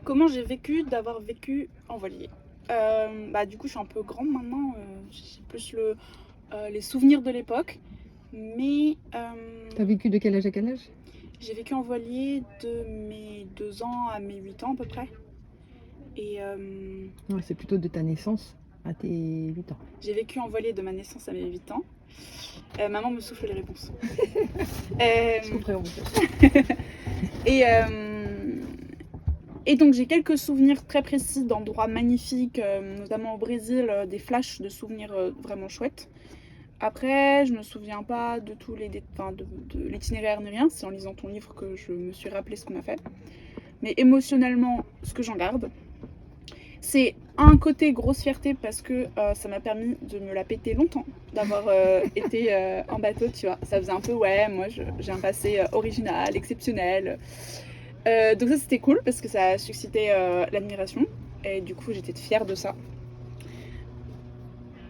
Comment j'ai vécu d'avoir vécu en voilier? Du coup, je suis un peu grande maintenant, j'ai plus les souvenirs de l'époque, mais T'as vécu de quel âge à quel âge? j'ai vécu en voilier de mes 2 ans à mes 8 ans à peu près. Et Ouais, c'est plutôt de ta naissance à tes 8 ans. j'ai vécu en voilier de ma naissance à mes 8 ans. Maman me souffle les réponses. Je comprends. Et, et donc j'ai quelques souvenirs très précis d'endroits magnifiques, notamment au Brésil, des flashs de souvenirs vraiment chouettes. Après, je me souviens pas de tous les de l'itinéraire ni rien, c'est en lisant ton livre que je me suis rappelé ce qu'on a fait. Mais émotionnellement, ce que j'en garde, c'est un côté grosse fierté parce que ça m'a permis de me la péter longtemps, d'avoir été en bateau, tu vois. Ça faisait un peu, ouais, moi j'ai un passé original, exceptionnel. Donc ça c'était cool parce que ça a suscité l'admiration et du coup j'étais fière de ça.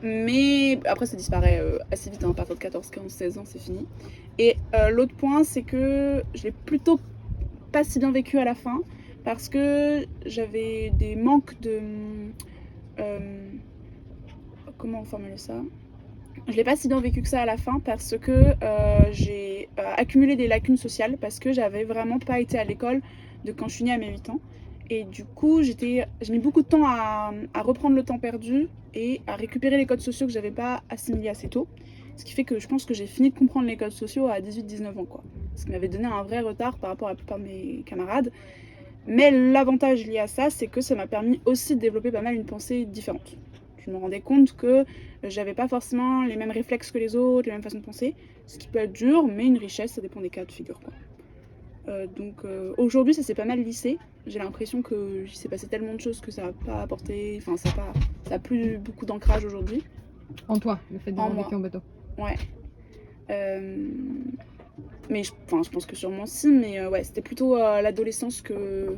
Mais après ça disparaît assez vite, hein, à partir de 14, 15, 16 ans c'est fini. Et l'autre point c'est que je l'ai plutôt pas si bien vécu à la fin parce que j'avais des manques de... comment formuler ça? Je l'ai pas si bien vécu que ça à la fin parce que j'ai accumulé des lacunes sociales parce que j'avais vraiment pas été à l'école de quand je suis née à mes 8 ans. Et du coup, j'ai mis beaucoup de temps à reprendre le temps perdu et à récupérer les codes sociaux que j'avais pas assimilés assez tôt. Ce qui fait que je pense que j'ai fini de comprendre les codes sociaux à 18-19 ans, quoi. Ce qui m'avait donné un vrai retard par rapport à la plupart de mes camarades. Mais l'avantage lié à ça, c'est que ça m'a permis aussi de développer pas mal une pensée différente. Je me rendais compte que j'avais pas forcément les mêmes réflexes que les autres, les mêmes façons de penser, ce qui peut être dur, mais une richesse, ça dépend des cas de figure, quoi. Aujourd'hui, ça s'est pas mal lissé. J'ai l'impression que il s'est passé tellement de choses que ça a pas apporté, enfin ça a plus beaucoup d'ancrage aujourd'hui. En toi, le fait d'avoir vécu en bateau. Ouais. Mais je pense que sûrement si, mais ouais, c'était plutôt l'adolescence que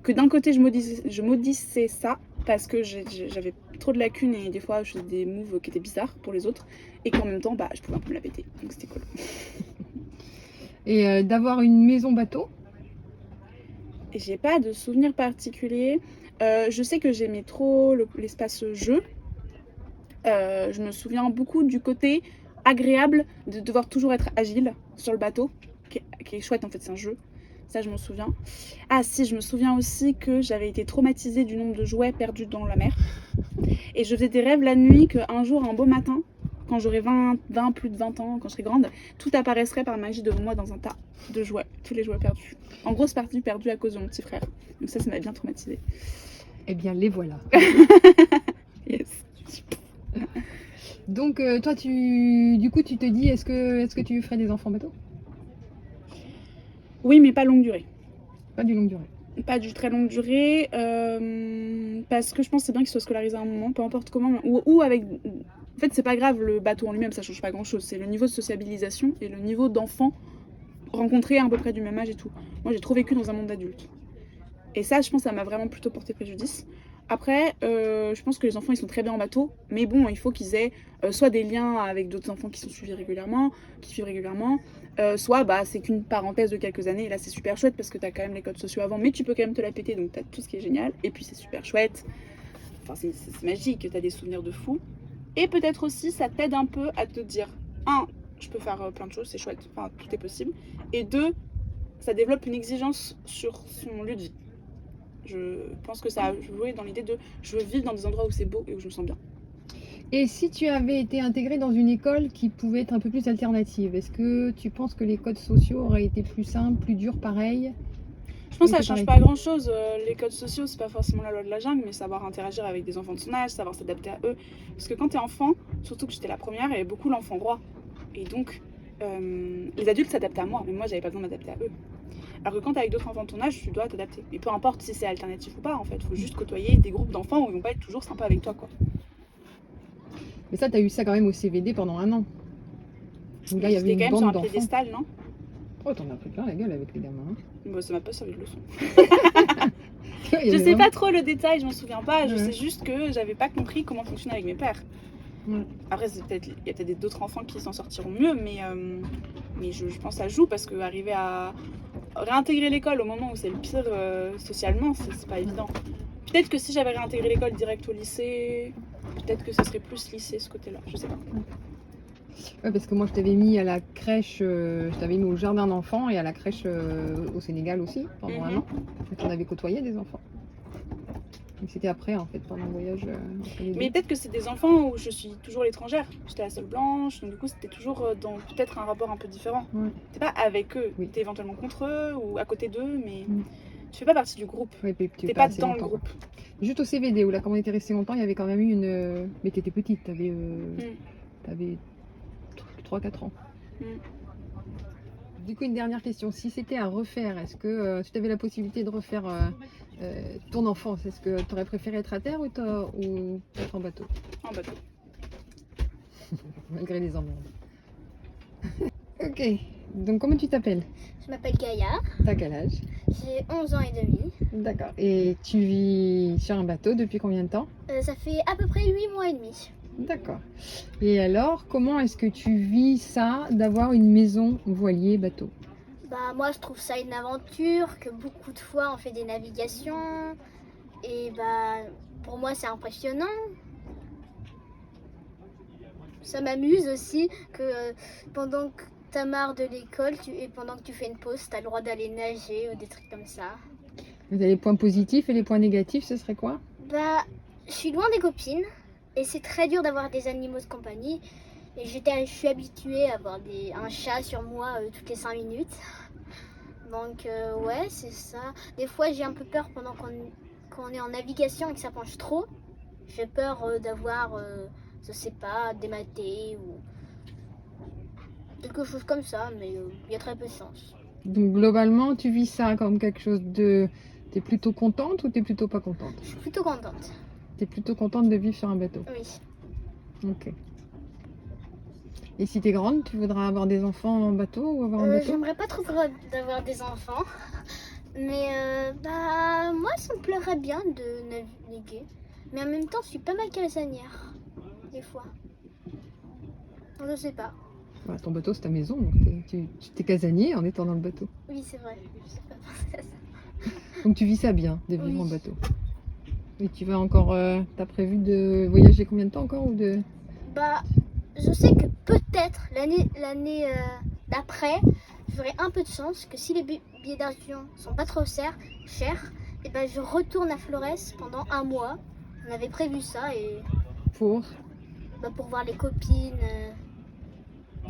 d'un côté je maudissais ça parce que j'avais trop de lacunes et des fois je faisais des moves qui étaient bizarres pour les autres et qu'en même temps je pouvais un peu me la péter, donc c'était cool. Et d'avoir une maison bateau? Et j'ai pas de souvenirs particuliers. Je sais que j'aimais trop l'espace jeu. Je me souviens beaucoup du côté agréable de devoir toujours être agile sur le bateau, qui est chouette en fait, c'est un jeu. Ça, je m'en souviens. Ah si, je me souviens aussi que j'avais été traumatisée du nombre de jouets perdus dans la mer. Et je faisais des rêves la nuit qu'un jour, un beau matin, quand j'aurai plus de 20 ans, quand je serai grande, tout apparaîtrait par magie devant moi dans un tas de jouets, tous les jouets perdus. En grosse partie perdus à cause de mon petit frère. Donc ça m'a bien traumatisée. Eh bien, les voilà. Yes. Donc, toi, du coup, tu te dis, est-ce que tu ferais des enfants bateau? Oui, mais pas longue durée. Pas du longue durée. Pas du très longue durée, parce que je pense que c'est bien qu'il soit scolarisé à un moment, peu importe comment, ou avec... En fait, c'est pas grave, le bateau en lui-même, ça change pas grand-chose. C'est le niveau de sociabilisation et le niveau d'enfants rencontrés à peu près du même âge et tout. Moi, j'ai trop vécu dans un monde d'adultes. Et ça, je pense, ça m'a vraiment plutôt porté préjudice. Après, je pense que les enfants, ils sont très bien en bateau, mais bon, il faut qu'ils aient soit des liens avec d'autres enfants qui sont suivis régulièrement, qui suivent régulièrement, soit c'est qu'une parenthèse de quelques années, et là c'est super chouette parce que t'as quand même les codes sociaux avant, mais tu peux quand même te la péter, donc t'as tout ce qui est génial, et puis c'est super chouette, enfin c'est magique, t'as des souvenirs de fou, et peut-être aussi ça t'aide un peu à te dire, un, je peux faire plein de choses, c'est chouette, enfin tout est possible, et deux, ça développe une exigence sur son lieu de vie. Je pense que ça a joué dans l'idée de je veux vivre dans des endroits où c'est beau et où je me sens bien. Et si tu avais été intégrée dans une école qui pouvait être un peu plus alternative, est-ce que tu penses que les codes sociaux auraient été plus simples, plus durs, pareil? Je pense que ça change pas grand chose. Les codes sociaux, c'est pas forcément la loi de la jungle, mais savoir interagir avec des enfants de son âge, savoir s'adapter à eux. Parce que quand t'es enfant, surtout que j'étais la première, il y avait beaucoup l'enfant roi. Et donc, les adultes s'adaptaient à moi, mais moi j'avais pas besoin de m'adapter à eux. Alors que quand t'es avec d'autres enfants de ton âge, tu dois t'adapter. Mais peu importe si c'est alternatif ou pas, en fait, faut juste côtoyer des groupes d'enfants où ils vont pas être toujours sympas avec toi, quoi. Mais ça, t'as eu ça quand même au CVD pendant 1 an. Donc là, il y avait une bande d'enfants. Quand même sur un piédestal, non? Oh, t'en as pris plein la gueule avec les gamins. Bah, ça m'a pas servi de leçon. Je sais pas trop le détail, je m'en souviens pas. Je sais juste que j'avais pas compris comment fonctionner avec mes pères. Après, il y a peut-être d'autres enfants qui s'en sortiront mieux, mais je pense que ça joue parce que arriver à réintégrer l'école au moment où c'est le pire socialement, c'est pas évident. Peut-être que si j'avais réintégré l'école direct au lycée, peut-être que ce serait plus lycée ce côté-là, je sais pas. Ouais, parce que moi je t'avais mis à la crèche, je t'avais mis au jardin d'enfants et à la crèche au Sénégal aussi pendant un an. Donc on avait côtoyé des enfants. Donc c'était après en fait, pendant le voyage. Entre les deux. Mais peut-être que c'est des enfants où je suis toujours l'étrangère. J'étais la seule blanche, donc du coup c'était toujours dans peut-être un rapport un peu différent. Ouais. T'es pas avec eux, Oui. t'es éventuellement contre eux ou à côté d'eux, mais Mm. tu fais pas partie du groupe. Ouais, puis tu es T'es pas assez dans le longtemps, groupe. quoi. Juste au CVD où là, comme on était resté longtemps, il y avait quand même eu une. Mais t'étais petite, t'avais 3-4 ans. Mm. Du coup, une dernière question. Si c'était à refaire, est-ce que si tu avais la possibilité de refaire ton enfance, est-ce que tu aurais préféré être à terre ou être en bateau? En bateau. Malgré les emmerdes. Ok. Donc, comment tu t'appelles? Je m'appelle Gaïa, T'as quel âge? j'ai 11 ans et demi. D'accord. Et tu vis sur un bateau depuis combien de temps? Ça fait à peu près 8 mois et demi. D'accord. Et alors, comment est-ce que tu vis ça d'avoir une maison voilier bateau? Bah moi je trouve ça une aventure, que beaucoup de fois on fait des navigations. Et bah pour moi c'est impressionnant. Ça m'amuse aussi que pendant que t'as marre de l'école et pendant que tu fais une pause, t'as le droit d'aller nager ou des trucs comme ça. Vous avez les points positifs et les points négatifs, ce serait quoi? Bah je suis loin des copines et c'est très dur d'avoir des animaux de compagnie. Et je suis habituée à avoir un chat sur moi toutes les 5 minutes. Donc ouais, c'est ça. Des fois j'ai un peu peur pendant qu'on est en navigation et que ça penche trop. J'ai peur d'avoir, je sais pas, des matés ou quelque chose comme ça, mais il y a très peu de chance. Donc, globalement, tu vis ça comme quelque chose de... T'es plutôt contente ou t'es plutôt pas contente? Je suis plutôt contente. T'es plutôt contente de vivre sur un bateau? Oui. Ok. Et si t'es grande, tu voudras avoir des enfants en bateau ou avoir un bateau? J'aimerais pas trop d'avoir des enfants, mais bah moi ça me plairait bien de naviguer. Mais en même temps, je suis pas mal casanière, des fois. Je sais pas. Bah, ton bateau, c'est ta maison, donc tu t'es casanier en étant dans le bateau. Oui, c'est vrai. Je sais pas penser à ça. Donc tu vis ça bien, de vivre Oui. en bateau. Et tu vas encore... t'as prévu de voyager combien de temps encore ou de... Bah, je sais que peut-être l'année d'après, j'aurai un peu de chance que si les billets d'avion sont pas trop chers, et ben je retourne à Flores pendant un mois. On avait prévu ça et Pour... pour voir les copines.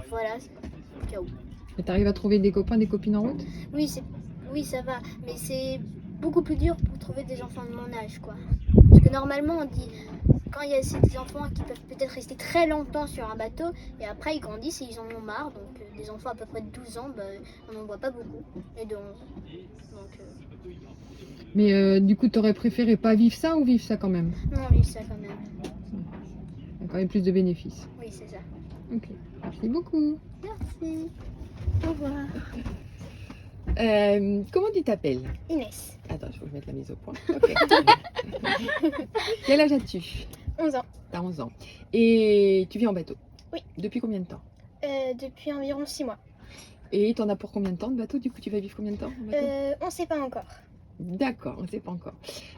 Voilà, au cas où. Et t'arrives à trouver des copains, des copines en route? Oui, ça va, mais c'est beaucoup plus dur pour trouver des enfants de mon âge, quoi. Parce que normalement, on dit, quand il y a des enfants qui peuvent peut-être rester très longtemps sur un bateau, et après ils grandissent et ils en ont marre, donc des enfants à peu près de 12 ans, on n'en voit pas beaucoup, et de 11. Donc, Mais du coup, t'aurais préféré pas vivre ça ou vivre ça quand même? non, oui, ça quand même. Il y a quand même plus de bénéfices. Oui, c'est ça. Ok. Merci beaucoup. Merci. Au revoir. Comment tu t'appelles? Inès, Attends, il faut que je mette la mise au point. Ok. Quel âge as-tu? 11 ans. T'as 11 ans. Et tu vis en bateau? Oui. Depuis combien de temps? Depuis environ 6 mois. Et t'en as pour combien de temps de bateau? Du coup, tu vas vivre combien de temps en bateau? On ne sait pas encore. D'accord, on ne sait pas encore.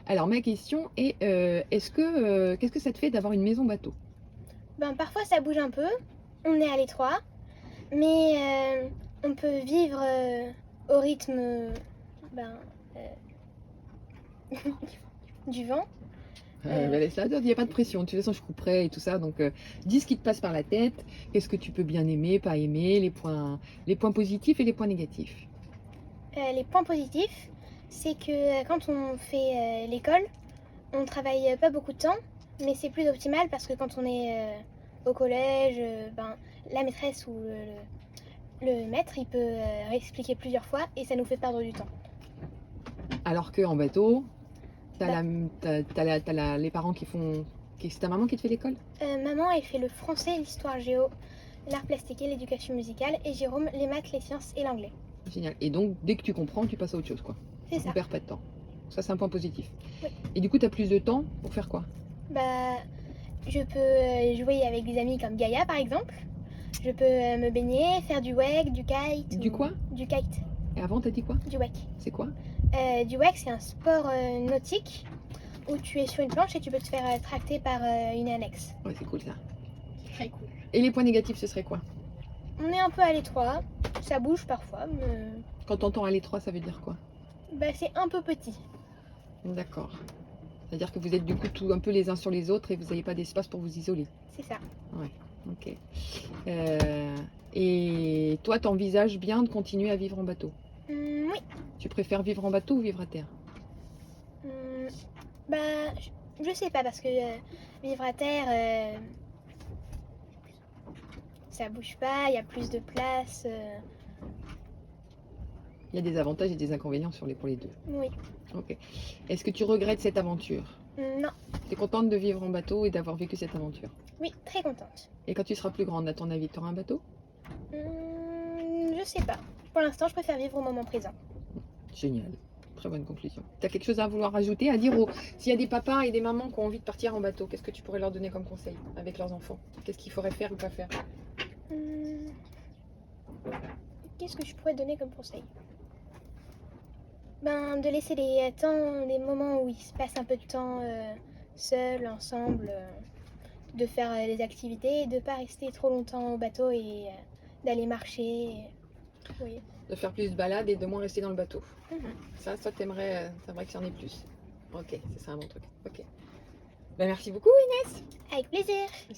Alors, ma question est, qu'est-ce que ça te fait d'avoir une maison bateau? Parfois ça bouge un peu, on est à l'étroit, mais on peut vivre au rythme du vent. Laisse-la, il n'y a pas de pression. De toute façon, je couperai et tout ça. Donc, dis ce qui te passe par la tête. Qu'est-ce que tu peux bien aimer, pas aimer, les points positifs et les points négatifs. Les points positifs, c'est que quand on fait l'école, on travaille pas beaucoup de temps, mais c'est plus optimal parce que quand on est au collège, la maîtresse ou le maître, il peut expliquer plusieurs fois et ça nous fait perdre du temps. Alors qu'en bateau, Bah. t'as les parents qui font... C'est ta maman qui te fait l'école? Maman, elle fait le français, l'histoire géo, l'art plastique et l'éducation musicale, et Jérôme, les maths, les sciences et l'anglais. Génial. Et donc, dès que tu comprends, tu passes à autre chose, quoi. C'est On ça. perd pas de temps. Ça, c'est un point positif. Oui. Et du coup, tu as plus de temps pour faire quoi? Je peux jouer avec des amis comme Gaïa, par exemple. Je peux me baigner, faire du wake, du kite. Du quoi? Du kite. Ah avant, t'as dit quoi? Du wake. C'est quoi? Du wake, c'est un sport nautique où tu es sur une planche et tu peux te faire tracter par une annexe. Ouais, c'est cool ça. Très cool. Et les points négatifs, ce serait quoi? On est un peu à l'étroit, ça bouge parfois, mais Quand t'entends à l'étroit, ça veut dire quoi? bah, c'est un peu petit. D'accord. C'est-à-dire que vous êtes du coup tout un peu les uns sur les autres et vous n'avez pas d'espace pour vous isoler. C'est ça. Ok. Et toi, t'envisages bien de continuer à vivre en bateau? Oui. Tu préfères vivre en bateau ou vivre à terre? Bah, je sais pas parce que vivre à terre, ça bouge pas, il y a plus de place. Il y a des avantages et des inconvénients pour les deux. Oui. Ok. Est-ce que tu regrettes cette aventure? Non. Tu es contente de vivre en bateau et d'avoir vécu cette aventure? Oui, très contente. Et quand tu seras plus grande, à ton avis, tu auras un bateau? Je sais pas. Pour l'instant, je préfère vivre au moment présent. Génial. Très bonne conclusion. Tu as quelque chose à vouloir rajouter, à dire s'il y a des papas et des mamans qui ont envie de partir en bateau, qu'est-ce que tu pourrais leur donner comme conseil avec leurs enfants? Qu'est-ce qu'il faudrait faire ou pas faire? Qu'est-ce que je pourrais donner comme conseil? Ben, de laisser des moments où ils se passent un peu de temps seuls, ensemble, de faire les activités et de pas rester trop longtemps au bateau et d'aller marcher. Oui. De faire plus de balades et de moins rester dans le bateau. Mhm. Ça t'aimerais que ça en ait plus. Ok, c'est ça un bon truc. Ok. Ben, merci beaucoup Inès. Avec plaisir. Est-ce que